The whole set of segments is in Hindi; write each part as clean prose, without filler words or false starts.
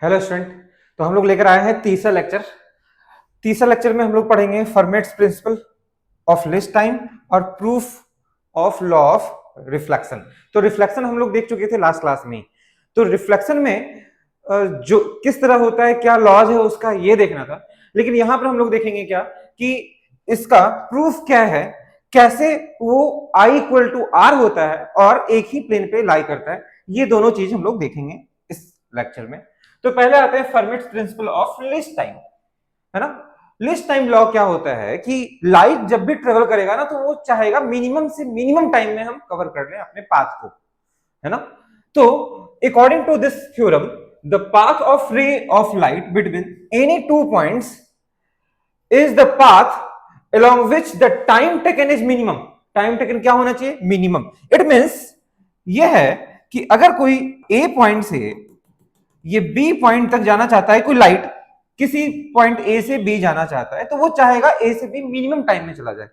Hello student. तो हम लोग लेकर आए हैं तीसरा लेक्चर में हम लोग पढ़ेंगे Fermat's principle of least time और proof of law of reflection. तो रिफ्लेक्शन हम लोग देख चुके थे लास्ट क्लास में। तो रिफ्लेक्शन में जो किस तरह होता है, क्या लॉज है उसका, ये देखना था। लेकिन यहां पर हम लोग देखेंगे क्या कि इसका प्रूफ क्या है, कैसे वो I इक्वल टू आर होता है और एक ही प्लेन पे लाई करता है। ये दोनों चीज हम लोग देखेंगे इस लेक्चर में। तो पहले आते हैं formats principle of least time, है ना। लिस्ट टाइम लॉ क्या होता है कि लाइट जब भी ट्रेवल करेगा ना, तो वो चाहेगा मिनिमम से मिनिमम टाइम में हम कवर कर लें अपने पाथ को, है ना। तो according to this theorem, the path of ray of light between any two points is the path along which the time taken is minimum। Time taken क्या होना चाहिए? मिनिमम। इट मींस ये है कि अगर कोई ए पॉइंट से ये बी पॉइंट तक जाना चाहता है, कोई लाइट किसी पॉइंट ए से बी जाना चाहता है, तो वो चाहेगा ए से बी मिनिमम टाइम में चला जाए।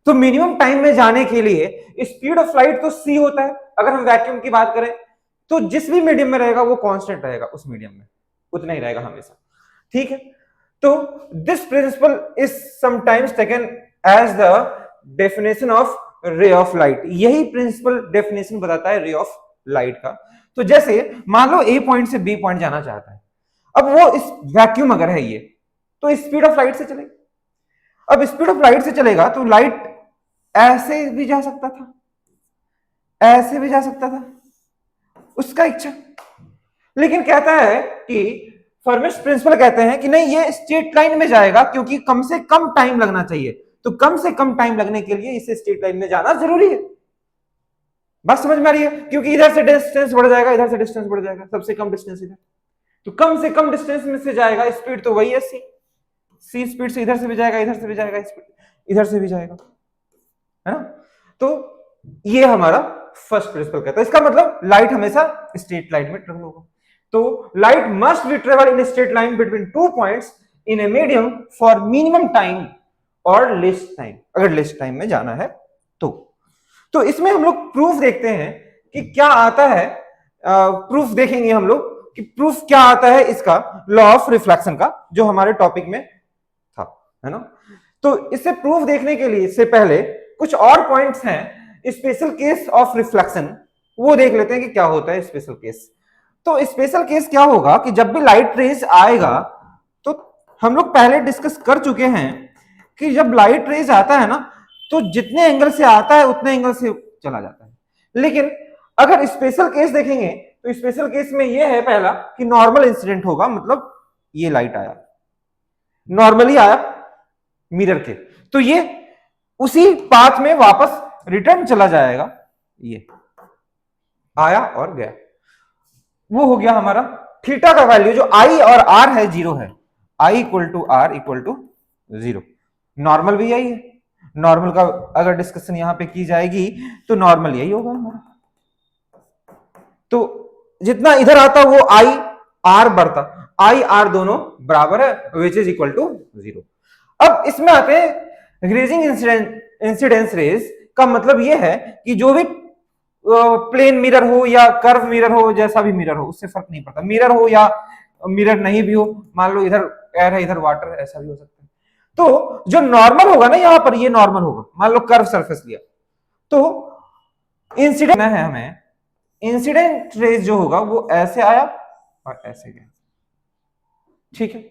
तो मिनिमम टाइम में जाने के लिए स्पीड ऑफ लाइट तो सी होता है। अगर हम वैक्यूम की बात करें तो जिस भी मीडियम में रहेगा वो कांस्टेंट रहेगा, उस मीडियम में उतना ही रहेगा हमेशा, ठीक है। तो this principle is sometimes taken as the definition of ray of light. यही प्रिंसिपल डेफिनेशन बताता है रे ऑफ लाइट का। तो जैसे मान लो ए पॉइंट से बी पॉइंट जाना चाहता है, अब वो इस वैक्यूम अगर है ये, तो स्पीड ऑफ लाइट से चलेगा। अब स्पीड ऑफ लाइट से चलेगा तो लाइट ऐसे भी जा सकता था, ऐसे भी जा सकता था, उसका इच्छा। लेकिन कहता है कि फर्मेट्स प्रिंसिपल कहते हैं कि नहीं, ये स्ट्रेट लाइन में जाएगा क्योंकि कम से कम टाइम लगना चाहिए। तो कम से कम टाइम लगने के लिए इसे स्ट्रेट लाइन में जाना जरूरी है। बात समझ में आ रही है? क्योंकि इधर से डिस्टेंस बढ़ जाएगा, इधर से डिस्टेंस बढ़ जाएगा, सबसे कम डिस्टेंस इधर। तो कम से कम डिस्टेंस में से जाएगा, स्पीड तो वही है सी। सी स्पीड से इधर से भी जाएगा, इधर से भी जाएगा, स्पीड इधर से भी जाएगा, है ना। तो ये हमारा फर्स्ट प्रिंसिपल कहता है। इसका मतलब लाइट हमेशा स्ट्रेट लाइन में ट्रेवल होगा। तो light must be travel in straight line between two points in a medium for minimum time और लेस टाइम, अगर लेस टाइम में जाना है तो इसमें हम लोग प्रूफ देखते हैं कि क्या आता है। प्रूफ देखेंगे हम लोग कि प्रूफ क्या आता है इसका लॉ ऑफ रिफ्लेक्शन का, जो हमारे टॉपिक में था, है ना। तो इससे प्रूफ देखने के लिए इससे पहले कुछ और पॉइंट्स हैं स्पेशल केस ऑफ रिफ्लेक्शन, वो देख लेते हैं कि क्या होता है स्पेशल केस। तो स्पेशल केस क्या होगा कि जब भी लाइट रेज आएगा, तो हम लोग पहले डिस्कस कर चुके हैं कि जब लाइट रेज आता है ना, तो जितने एंगल से आता है उतने एंगल से चला जाता है। लेकिन अगर स्पेशल केस देखेंगे तो स्पेशल केस में यह है पहला कि नॉर्मल इंसिडेंट होगा, मतलब ये लाइट आया, नॉर्मली आया मिरर के, तो ये उसी पाथ में वापस रिटर्न चला जाएगा। ये आया और गया, वो हो गया हमारा थीटा का वैल्यू जो आई और आर है, जीरो है। I equal to R equal to zero. Normal भी यही है। नॉर्मल का अगर डिस्कशन यहां पे की जाएगी तो नॉर्मल यही होगा हमारा। तो जितना इधर आता वो आई आर बढ़ता, आई आर दोनों बराबर है, which is equal to zero. अब इसमें आते हैं ग्रेजिंग इंसिडेंस रेज का मतलब यह है कि जो भी प्लेन मिरर हो या कर्व मिरर हो, जैसा भी मिरर हो उससे फर्क नहीं पड़ता, मिरर हो या मिरर नहीं भी हो, मान लो इधर एयर है इधर वाटर है, ऐसा भी हो सकता है। तो जो नॉर्मल होगा ना, यहां पर ये नॉर्मल होगा, मान लो कर्व सरफेस लिया, तो इंसिडेंट है हमें, इंसिडेंट रेज जो होगा वो ऐसे आया और ऐसे गया, ठीक है।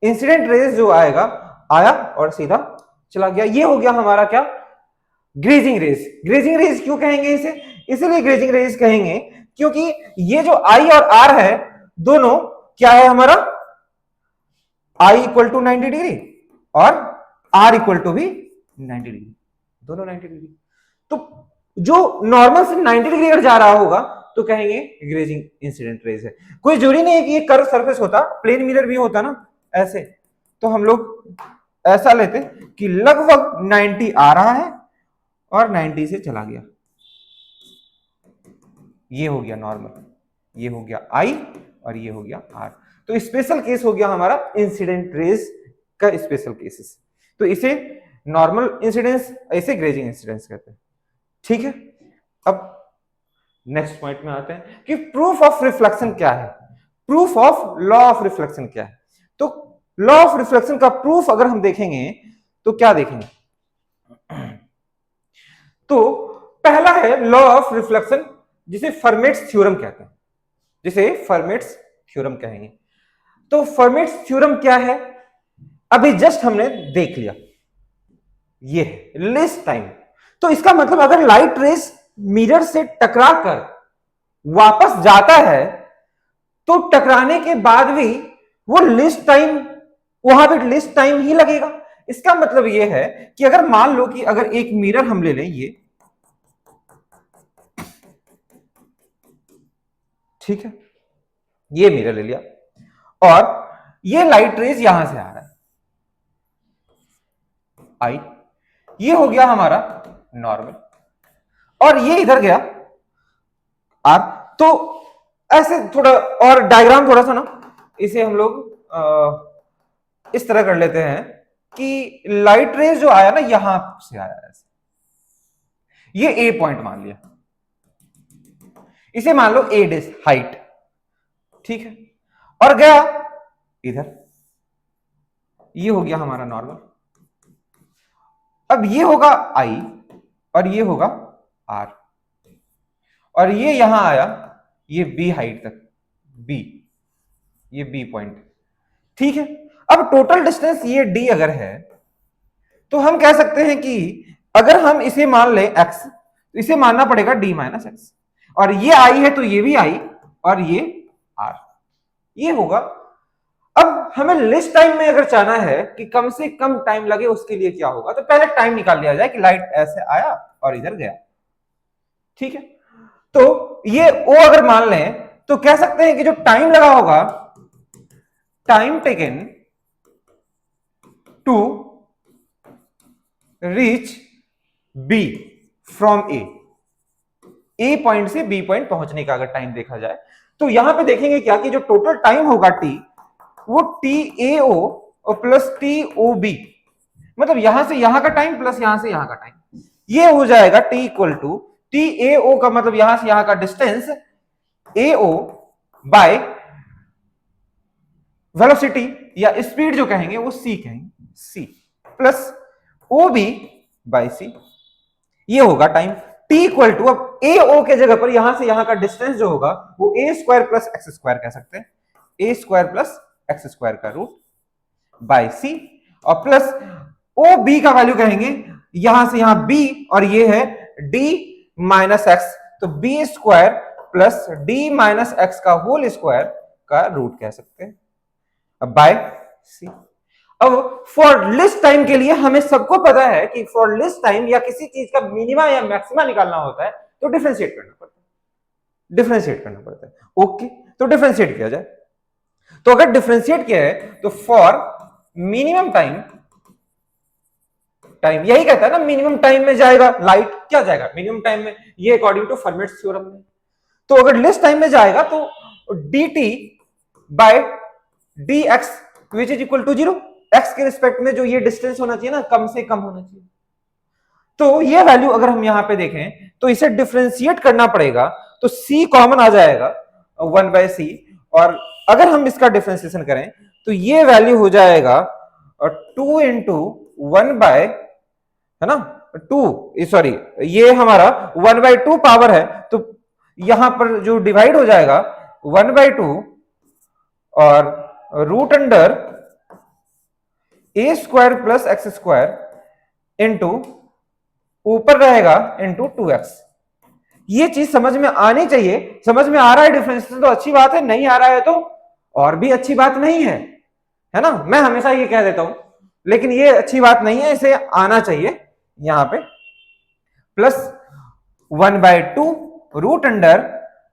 इंसिडेंट रेज जो आएगा आया और सीधा चला गया। ये हो गया हमारा क्या, ग्रेजिंग रेज। ग्रेजिंग रेज क्यों कहेंगे इसे? इसलिए ग्रेजिंग रेज कहेंगे क्योंकि ये जो आई और आर है दोनों क्या है हमारा, आई इक्वल टू 90 डिग्री और आर इक्वल टू भी 90 डिग्री, दोनों 90 डिग्री। तो जो नॉर्मल से 90 डिग्री अगर जा रहा होगा तो कहेंगे ग्रेजिंग इंसिडेंट रेज है। कोई जरूरी नहीं है कि ये कर्व सरफेस होता, प्लेन मिरर भी होता ना ऐसे, तो हम लोग ऐसा लेते कि लगभग 90 आ रहा है और 90 से चला गया, ये हो गया नॉर्मल, ये हो गया आई और ये हो गया आर। तो स्पेशल केस हो गया हमारा इंसिडेंट रेज का स्पेशल केसेस। तो इसे नॉर्मल इंसिडेंस, ऐसे ग्रेजिंग इंसिडेंस कहते हैं, ठीक है। अब नेक्स्ट पॉइंट में आते हैं कि प्रूफ ऑफ रिफ्लेक्शन क्या है। Proof of law of reflection क्या है? तो लॉ ऑफ रिफ्लेक्शन का प्रूफ अगर हम देखेंगे तो क्या देखेंगे? तो पहला है लॉ ऑफ रिफ्लेक्शन, जिसे फर्मेट्स थ्योरम कहते हैं, जिसे फर्मेट्स थ्योरम कहेंगे। तो फर्मेट्स थ्योरम क्या है? अभी जस्ट हमने देख लिया, ये है लेस टाइम। तो इसका मतलब अगर लाइट रेस मिरर से टकरा कर वापस जाता है तो टकराने के बाद भी वो लेस टाइम, वहां पे लेस टाइम ही लगेगा। इसका मतलब ये है कि अगर मान लो कि अगर एक मिरर हम ले लें, ये ठीक है, ये मिरर ले लिया और ये लाइट रेज यहां से आ रहा है, आई, ये हो गया हमारा नॉर्मल, और ये इधर गया आर। तो ऐसे थोड़ा और डायग्राम थोड़ा सा ना, इसे हम लोग इस तरह कर लेते हैं कि लाइट रेज जो आया ना यहां से आया ऐसे, ये ए पॉइंट मान लिया, इसे मान लो ए डिस हाइट, ठीक है, और गया इधर, ये हो गया हमारा नॉर्मल। अब ये होगा आई और ये होगा आर, और ये यहां आया, ये बी हाइट तक, बी, ये बी पॉइंट, ठीक है। अब टोटल डिस्टेंस ये डी अगर है तो हम कह सकते हैं कि अगर हम इसे मान ले एक्स, तो इसे मानना पड़ेगा डी माइनस एक्स, और ये आई है तो ये भी आई और ये आर, ये होगा। अब हमें लेस टाइम में अगर चाहना है कि कम से कम टाइम लगे, उसके लिए क्या होगा? तो पहले टाइम निकाल लिया जाए कि लाइट ऐसे आया और इधर गया, ठीक है। तो ये ओ अगर मान लें तो कह सकते हैं कि जो टाइम लगा होगा, time taken to reach B from A point से बी पॉइंट पहुंचने का अगर टाइम देखा जाए, तो यहां पे देखेंगे क्या कि जो टोटल टाइम होगा टी, वो T A O plus T O B, मतलब यहां से यहां का टाइम प्लस यहां से यहां का टाइम, ये हो जाएगा T equal to T A O का मतलब यहां से यहां का distance A O by velocity या स्पीड जो कहेंगे वो सी कहेंगे, C plus O B by C, ये होगा टाइम। टी इक्वल टू, अब ए ओ के जगह पर यहां से यहां का डिस्टेंस जो होगा वो a square plus x square कह सकते हैं, a square plus x square का रूट बाय सी, और प्लस ओ बी का वैल्यू कहेंगे यहां से यहां बी, और ये है डी माइनस एक्स, तो b square plus D minus x का होल स्क्वायर का रूट कह सकते हैं, अब बाय सी। अब फॉर लेस टाइम के लिए हमें सबको पता है कि फॉर लेस टाइम या किसी चीज का मिनिमा या मैक्सिमा निकालना होता है तो डिफरेंशिएट करना पड़ता है, डिफरेंशिएट करना पड़ता है, ओके। तो डिफरेंशिएट किया जाए, तो अगर डिफरेंशिएट किया है तो फॉर मिनिमम टाइम, टाइम यही कहता है ना मिनिमम टाइम में जाएगा लाइट, क्या जाएगा मिनिमम टाइम में, ये अकॉर्डिंग टू फर्मेट्स थ्योरम में। तो अगर लेस टाइम में जाएगा तो dt by dx which is equal to 0, x के रिस्पेक्ट में जो ये डिस्टेंस होना चाहिए ना कम से कम होना चाहिए। तो ये वैल्यू अगर हम यहां पे देखें तो इसे डिफरेंशिएट करना पड़ेगा, तो c कॉमन आ जाएगा 1 बाय सी, और अगर हम इसका डिफरेंशिएशन करें तो ये वैल्यू हो जाएगा 2 इंटू 1 बाय, है ना, 2, सॉरी ये हमारा 1 बाय 2 पावर है, तो यहां पर जो डिवाइड हो जाएगा 1 बाय 2 और रूट अंडर ए square plus x square into ऊपर रहेगा इंटू 2x। ये चीज समझ में आनी चाहिए, समझ में आ रहा है डिफरेंशिएशन तो अच्छी बात है, नहीं आ रहा है तो और भी अच्छी बात नहीं है ना, मैं हमेशा ये कह देता हूं, लेकिन ये अच्छी बात नहीं है, इसे आना चाहिए यहां पे। Plus 1 by 2 root under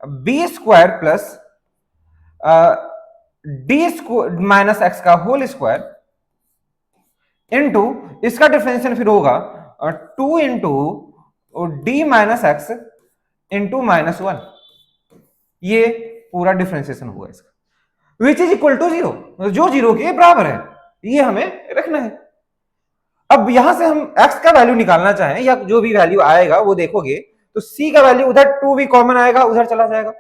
b square plus d square minus x का होल स्क्वायर इंटू इसका डिफरेंशियल फिर होगा 2 into d minus x into minus 1, ये पूरा डिफरेंशिएशन हुआ इसका, विच इज इक्वल टू 0, जो 0 के बराबर है, ये हमें रखना है। अब यहां से हम x का वैल्यू निकालना चाहें या जो भी वैल्यू आएगा वो देखोगे तो c का वैल्यू उधर 2 भी कॉमन आएगा, उधर चला जाएगा,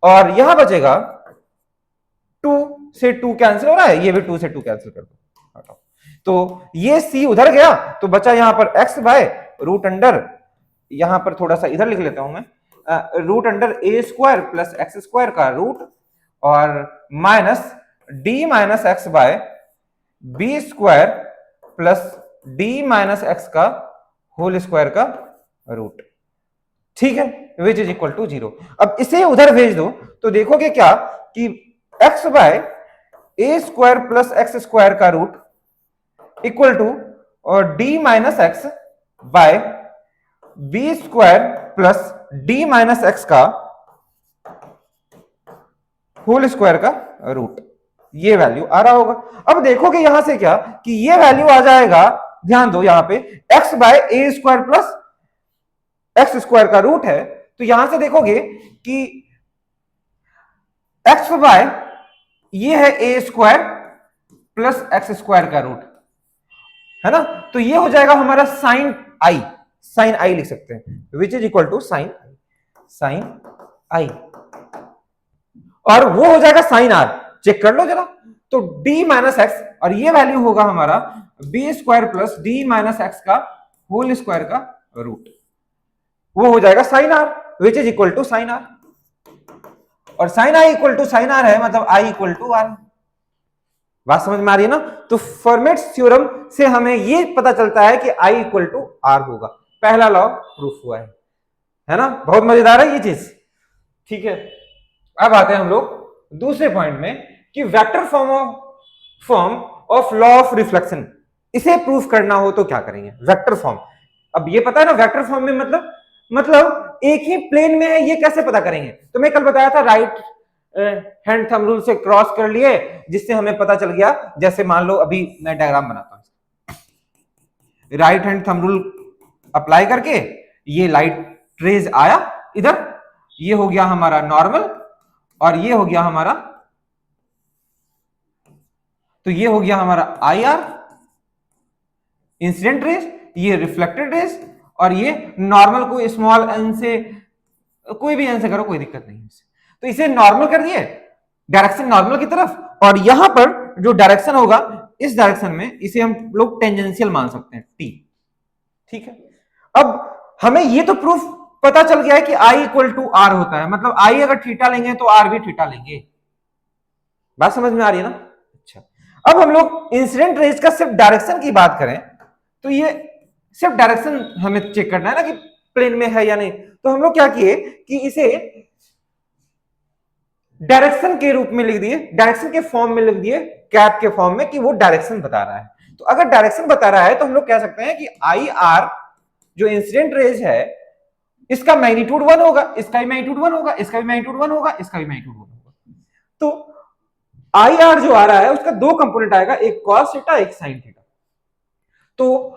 और यहां बचेगा से 2 कैंसिल हो रहा है, ये भी 2 से 2 कैंसिल कर दो, हटाओ। तो ये c उधर गया तो बचा यहां पर x बाय रूट अंडर, यहां पर थोड़ा सा इधर लिख लेता हूं मैं, रूट अंडर ए स्क्वायर प्लस एक्स स्क्वायर का रूट और minus d minus x by b square plus D minus x का होल स्क्वायर का रूट, ठीक है, विच इज इक्वल टू 0। अब इसे उधर भेज दो तो देखोगे क्या कि x by A square plus x square का रूट इक्वल टू और d minus x by b square plus D minus x का होल स्क्वायर का रूट, ये वैल्यू आ रहा होगा। अब देखोगे यहां से क्या कि ये वैल्यू आ जाएगा, ध्यान दो यहां पे x by A square plus x square का रूट है, तो यहां से देखोगे कि x बाय ये है ए स्क्वायर प्लस एक्स स्क्वायर का रूट, है ना, तो ये हो जाएगा हमारा साइन आई, साइन आई लिख सकते हैं, which is equal to sine I, और वो हो जाएगा साइन आर, चेक कर लो जरा। तो d माइनस एक्स और ये वैल्यू होगा हमारा B square plus D minus x का होल स्क्वायर का रूट, वो हो जाएगा sine R, which is equal to sine R, और sine I equal to sine R है, मतलब आई इक्वल टू आर। बात समझ में आ रही है ना। तो फॉर्मेट्स थ्योरम से हमें ये पता चलता है कि आई इक्वल टू आर होगा, पहला लॉ प्रूफ हुआ है ना। बहुत मजेदार है ये चीज, ठीक है। अब आते हैं हम लोग दूसरे पॉइंट में कि vector form of law of reflection, इसे प्रूफ करना हो तो क्या करेंगे, वेक्टर फॉर्म। अब ये पता है ना वेक्टर फॉर्म में मतलब एक ही प्लेन में है, ये कैसे पता करेंगे। तो मैं कल बताया था राइट हैंड थंब रूल से क्रॉस कर लिए, जिससे हमें पता चल गया, जैसे मान लो अभी मैं डायग्राम बनाता हूं, right hand thumb rule apply करके ये लाइट रेज आया इधर, ये हो गया हमारा नॉर्मल और ये हो गया हमारा, तो ये हो गया हमारा आई आर इंसिडेंट रेज, ये रिफ्लेक्टेड रेज, और ये नॉर्मल को स्मॉल एन से, कोई भी एन से करो कोई दिक्कत नहीं है। तो इसे नॉर्मल कर दिए, डायरेक्शन नॉर्मल की तरफ, और यहां पर जो डायरेक्शन होगा इस डायरेक्शन में इसे हम लोग टेंजेंशियल मान सकते हैं टी, ठीक है। अब हमें ये तो प्रूफ पता चल गया है कि आई इक्वल टू आर होता है, मतलब आई अगर थीटा लेंगे तो आर भी थीटा लेंगे। बात समझ में आ रही है ना। अच्छा, अब हम लोग इंसिडेंट रेज का सिर्फ डायरेक्शन की बात करें तो ये सिर्फ डायरेक्शन हमें चेक करना है ना कि प्लेन में है या नहीं। तो हम लोग क्या किए कि इसे डायरेक्शन के रूप में लिख दिए, डायरेक्शन के फॉर्म में लिख दिए, कैप के फॉर्म में, कि वो डायरेक्शन बता रहा है। तो अगर डायरेक्शन बता रहा है तो हम लोग कह सकते हैं कि आई आर जो इंसिडेंट रेज है इसका मैग्नीट्यूड 1 होगा, इसका भी मैग्नीट्यूड 1 होगा, इसका भी मैग्नीट्यूड 1 होगा, इसका भी मैग्नीट्यूड 1 होगा। तो आई आर जो आ रहा है उसका दो कंपोनेंट आएगा, एक कॉस थीटा एक साइन थीटा। तो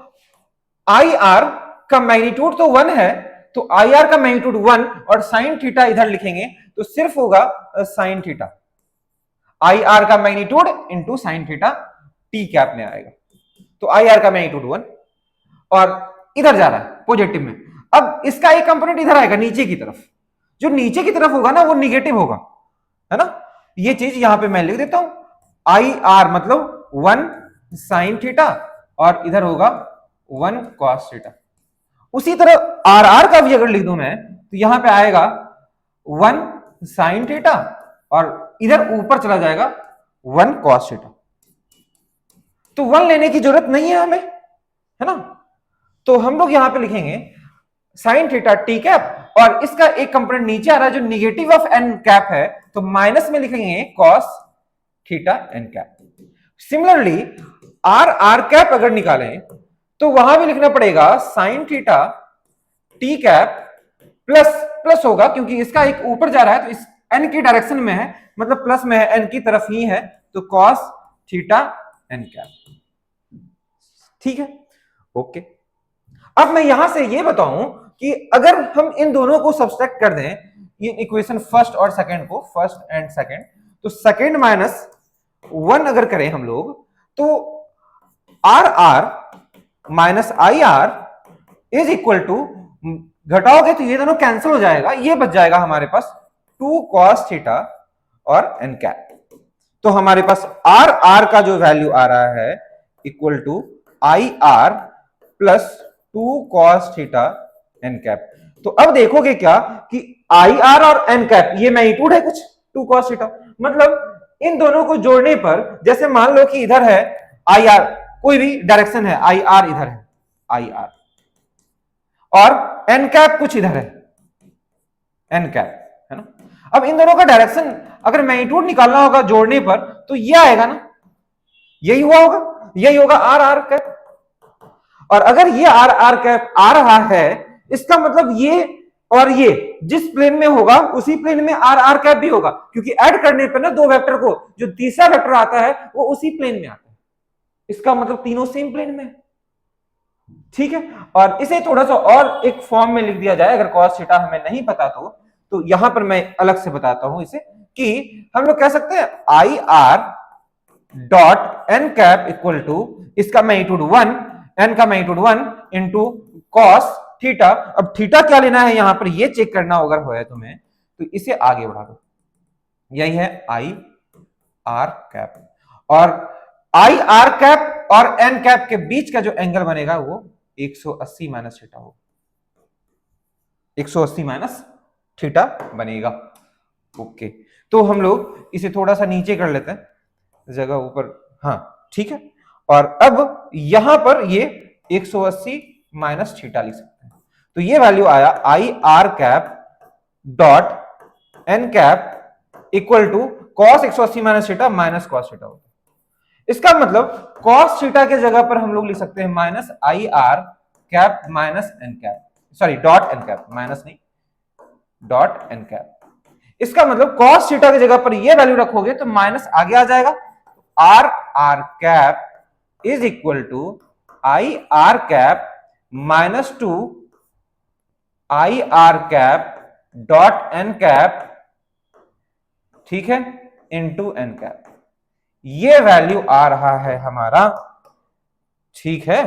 आई आर का मैग्नीट्यूड तो 1 है, तो आई आर का मैग्नीट्यूड 1 और साइन थीटा इधर लिखेंगे तो सिर्फ होगा साइन थीटा, आई आर का magnitude into sine theta t cap में आएगा। तो आई आर का मैग्नीट्यूड 1 और इधर जा रहा है पॉजिटिव में। अब इसका एक कंपोनेंट इधर आएगा नीचे की तरफ, जो नीचे की तरफ होगा ना वो निगेटिव होगा, है ना। ये चीज यहां पे मैं लिख देता हूं, आई आर मतलब 1 साइन थीटा और इधर होगा 1 कॉस थीटा। उसी तरह आर आर का भी अगर लिख दूं मैं तो यहां पे आएगा 1 साइन थीटा और इधर ऊपर चला जाएगा 1 कॉस थीटा। तो 1 लेने की जरूरत नहीं है हमें, है ना। तो हम लोग यहां पे लिखेंगे साइन थीटा टी कैप और इसका एक कंपोनेंट नीचे आ रहा है जो निगेटिव ऑफ एन कैप है, तो माइनस में लिखेंगे cos theta n cap. Similarly r are cap अगर निकालें तो वहां भी लिखना पड़ेगा sine theta t cap plus plus होगा क्योंकि इसका एक ऊपर जा रहा है तो इस एन की डायरेक्शन में है, मतलब प्लस में है, एन की तरफ ही है, तो कॉस थीटा एन कैप, ठीक है, ओके। अब मैं यहां से ये बताऊं कि अगर हम इन दोनों को सब्सट्रैक्ट कर दें, ये इक्वेशन फर्स्ट और सेकंड को, फर्स्ट एंड सेकंड, तो सेकंड माइनस 1 अगर करें हम लोग तो R R minus I R is equal to, घटाओगे तो ये दोनों कैंसिल हो जाएगा, ये बच जाएगा हमारे पास 2 cos थीटा और एन कैप। तो हमारे पास आर आर का जो वैल्यू आ रहा है equal to i r plus 2 cos theta n cap. तो अब देखोगे क्या कि आई आर और एन कैप ये मैग्नीट्यूड है कुछ 2 cos थीटा, मतलब इन दोनों को जोड़ने पर जैसे मान लो कि इधर है आई आर, कोई भी डायरेक्शन है, आई आर इधर है आई आर, और एन कैप कुछ इधर है एन कैप, है ना। अब इन दोनों का डायरेक्शन अगर मैग्नीट्यूड निकालना होगा जोड़ने पर तो ये आएगा ना, यही हुआ होगा, यही होगा आर आर कैप। और अगर ये आर आर कैप आ रहा है इसका मतलब ये और ये जिस प्लेन में होगा उसी प्लेन में आर आर कैप भी होगा, क्योंकि ऐड करने पर ना दो वेक्टर को जो तीसरा वेक्टर आता है वो उसी प्लेन में आता है, इसका मतलब तीनों सेम प्लेन में, ठीक है। और इसे थोड़ा सा और एक फॉर्म में लिख दिया जाए, अगर cos थीटा हमें नहीं पता तो यहां पर मैं अलग से बताता हूं इसे, कि हम लोग कह सकते हैं i r dot n cap equal to इसका मैग्नीट्यूड 1, एन का मैग्नीट्यूड 1 इंटू कॉस थीटा। अब थीटा क्या लेना है यहां पर ये चेक करना अगर हो तुम्हें तो इसे आगे बढ़ा दो, यही है आई आर कैप। और आई आर कैप और एन कैप के बीच का जो एंगल बनेगा वो 180 माइनस थीटा होगा, 180 माइनस थीटा बनेगा। ओके, तो हम लोग इसे थोड़ा सा नीचे कर लेते हैं जगह ऊपर, हाँ ठीक है। और अब यहां पर ये 180 माइनस थीटा लिख सकते हैं, तो ये वैल्यू आया i are cap dot n cap equal to cos 180 minus theta minus cos theta होगा। इसका मतलब कॉस थीटा के जगह पर हम लोग लिख सकते हैं minus I R cap minus n cap, sorry dot n cap, minus नहीं डॉट एन कैप। इसका मतलब कॉस थीटा की जगह पर ये वैल्यू रखोगे तो माइनस आगे आ जाएगा, r are cap is equal to i are cap minus 2 i are cap dot n cap, ठीक है, इनटू एन कैप। ये वैल्यू आ रहा है हमारा, ठीक है।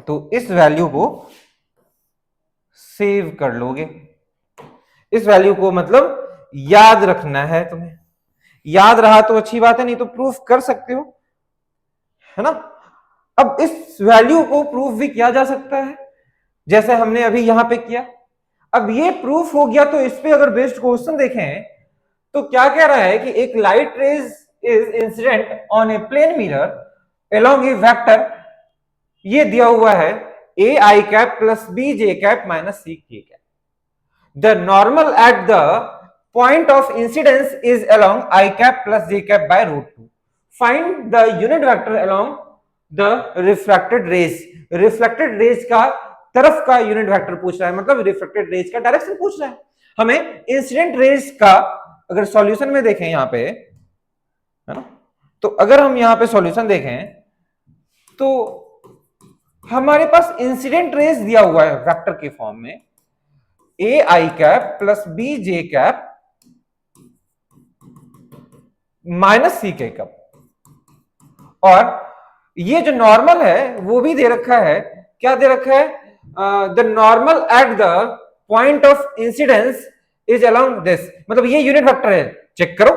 तो इस वैल्यू को सेव कर लोगे, इस वैल्यू को मतलब याद रखना है तुम्हें, याद रहा तो अच्छी बात है, नहीं तो प्रूफ कर सकते हो, है ना। अब इस वैल्यू को प्रूफ भी किया जा सकता है जैसे हमने अभी यहां पे किया। अब ये प्रूफ हो गया तो इस पे अगर बेस्ड क्वेश्चन देखें तो क्या कह रहा है कि एक light rays is incident on a plane mirror along a vector, ये दिया हुआ है A I cap plus B J cap minus C K cap. The normal at the point of incidence is along I cap plus j cap by root 2. Find the unit vector along the refracted rays. Reflected rays का तरफ का यूनिट वेक्टर पूछ रहा है, मतलब रिफ्लेक्टेड रेज का डायरेक्शन पूछ रहा है हमें। इंसिडेंट रेज का अगर सॉल्यूशन में देखें यहां पे, है ना, तो अगर हम यहां पे सॉल्यूशन देखें तो हमारे पास इंसिडेंट रेज दिया हुआ है वेक्टर के फॉर्म में A I cap plus B J cap minus C K cap, और ये जो नॉर्मल है वो भी दे रखा है, क्या दे रखा है, the normal at the point of incidence is along this, मतलब ये यूनिट वेक्टर है, चेक करो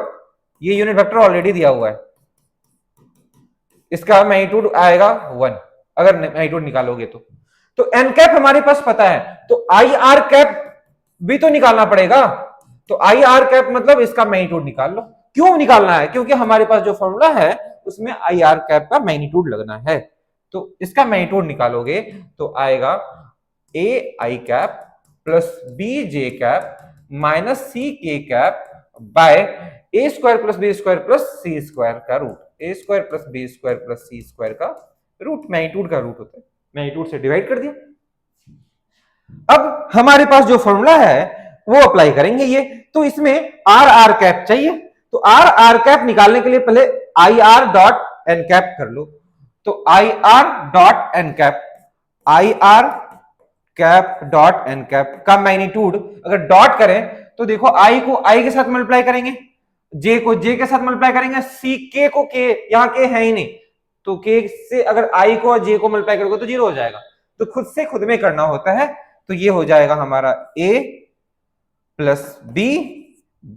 ये यूनिट वेक्टर ऑलरेडी दिया हुआ है, इसका मैग्नीट्यूड आएगा 1 अगर मैग्नीट्यूड निकालोगे तो एन कैप हमारे पास पता है, तो आई आर कैप भी तो निकालना पड़ेगा, तो आई आर कैप मतलब इसका मैग्नीट्यूड निकाल लो। क्यों निकालना है, क्योंकि हमारे पास जो फॉर्मूला है उसमें आई आर कैप का मैग्नीट्यूड लगना है, तो इसका मैग्नीट्यूड निकालोगे तो आएगा A I cap plus B J cap minus C K cap by A square plus B square plus C square का root, A square plus B square plus C square का रूट, मैग्नीट्यूड का रूट होता है, मैग्नीट्यूड से डिवाइड कर दिया। अब हमारे पास जो फॉर्मूला है वो अप्लाई करेंगे ये, तो इसमें आर आर कैप चाहिए, तो आर आर कैप निकालने के लिए पहले i r dot n cap कर लो, तो i r dot n cap, i are cap dot n cap का मैग्नीट्यूड अगर डॉट करें तो देखो आई को आई के साथ मल्टीप्लाई करेंगे, जे को जे के साथ मल्टीप्लाई करेंगे, सी के को के, यहां के है ही नहीं, तो के से अगर आई को और जे को मल्टीप्लाई करोगे तो 0 हो जाएगा, तो खुद से खुद में करना होता है, तो ये हो जाएगा हमारा a plus B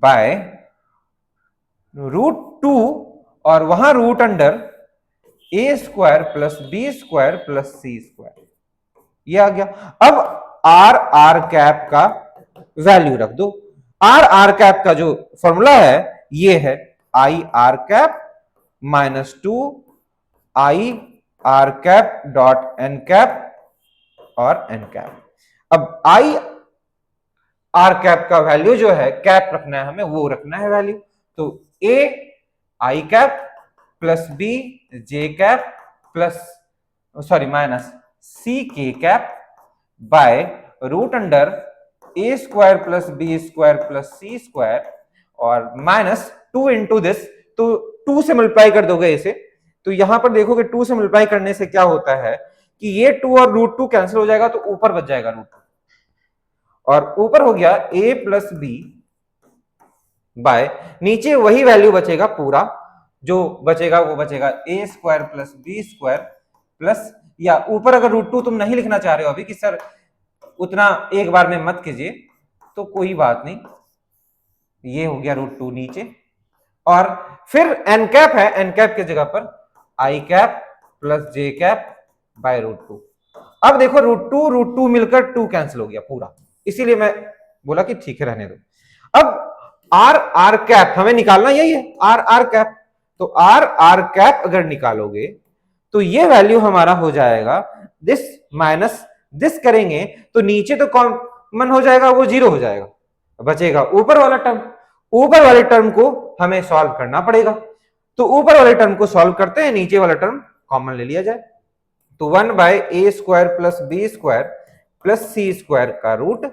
by root 2 और वहां रूट अंडर ए square plus B square plus C square, ये आ गया। अब आर आर कैप का वैल्यू रख दो। आर आर कैप का जो फॉर्मूला है ये है i are cap minus 2 i are cap dot n cap और एन कैप। अब आई आर कैप का वैल्यू जो है, कैप रखना है हमें, वो रखना है वैल्यू। तो A I cap plus B J cap plus sorry minus C K cap by root under A square plus B square plus C square और माइनस 2 इंटू दिस, तो 2 से मल्टीप्लाई कर दोगे इसे, तो यहां पर देखोगे 2 से मल्टीप्लाई करने से क्या होता है कि ये 2 और रूट 2 कैंसिल हो जाएगा, तो ऊपर बच जाएगा रूट 2 और ऊपर हो गया a प्लस बी बाय नीचे वही वैल्यू बचेगा, पूरा जो बचेगा वो बचेगा A square plus B square plus, या ऊपर अगर रूट 2 तुम नहीं लिखना चाह रहे हो अभी कि सर उतना एक बार में मत कीजिए, तो कोई बात नहीं, ये हो गया रूट 2 नीचे। और फिर एन कैप है, एन कैप की जगह पर I cap plus J cap by root 2। अब देखो रूट 2 मिलकर 2 कैंसिल हो गया पूरा, इसीलिए मैं बोला कि ठीक है रहने दो। अब आर आर कैप हमें निकालना यही है, आर आर कैप। तो आर आर कैप अगर निकालोगे तो ये वैल्यू हमारा हो जाएगा दिस माइनस दिस, करेंगे तो नीचे तो कॉमन हो जाएगा, वो 0 हो जाएगा, बचेगा ऊपर वाला टर्म। ऊपर वाले टर्म को हमें सॉल्व करना पड़ेगा, तो ऊपर वाले टर्म को सॉल्व करते हैं, नीचे वाला टर्म कॉमन ले लिया जाए। तो 1 by A square plus B square plus C square का रूट,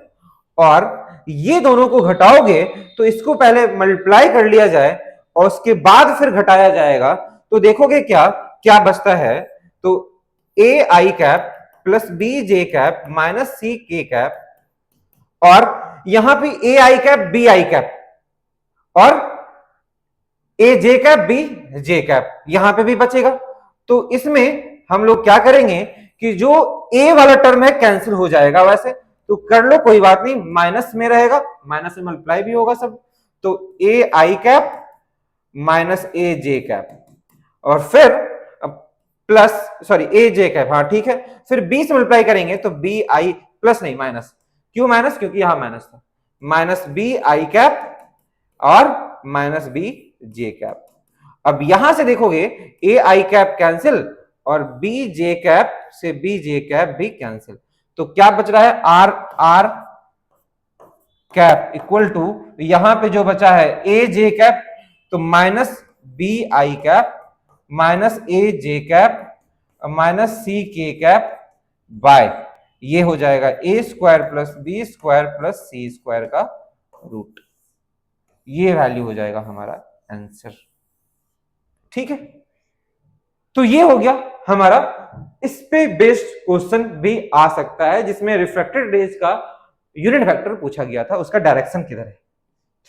और ये दोनों को घटाओगे तो इसको पहले मल्टीप्लाई कर लिया जाए और उसके बाद फिर घटाया जाएगा, तो देखोगे क्या क्या बचता है। तो A I cap plus B J cap minus C K cap, और यहां पे A I cap B I cap और A J cap B J cap यहां पे भी बचेगा। तो इसमें हम लोग क्या करेंगे कि जो ए वाला टर्म है कैंसिल हो जाएगा, वैसे तो कर लो कोई बात नहीं, माइनस में रहेगा, माइनस से मल्टीप्लाई भी होगा सब। तो A I cap minus A J cap और फिर प्लस सॉरी ए जे कैप, हाँ ठीक है, फिर बी से मल्टीप्लाई करेंगे तो बी आई प्लस नहीं माइनस, क्यों माइनस, क्योंकि यहां माइनस था, माइनस बी आई कैप और माइनस बी जे कैप। अब यहां से देखोगे ए आई कैप कैंसिल और बी जे कैप से बी जे कैप भी कैंसिल, तो क्या बच रहा है are are cap equal to, यहां पे जो बचा है ए जे कैप, तो minus B I cap minus A J cap minus C K cap by, ये हो जाएगा A square plus B square plus C square का रूट, ये वैल्यू हो जाएगा हमारा आंसर। ठीक है, तो ये हो गया हमारा, इस पे बेस्ड क्वेश्चन भी आ सकता है जिसमें रिफ्रैक्टेड रेज का यूनिट वेक्टर पूछा गया था, उसका डायरेक्शन किधर है।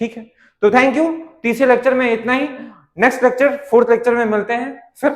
ठीक है, तो थैंक यू, तीसरे लेक्चर में इतना ही, नेक्स्ट लेक्चर फोर्थ लेक्चर में मिलते हैं फिर।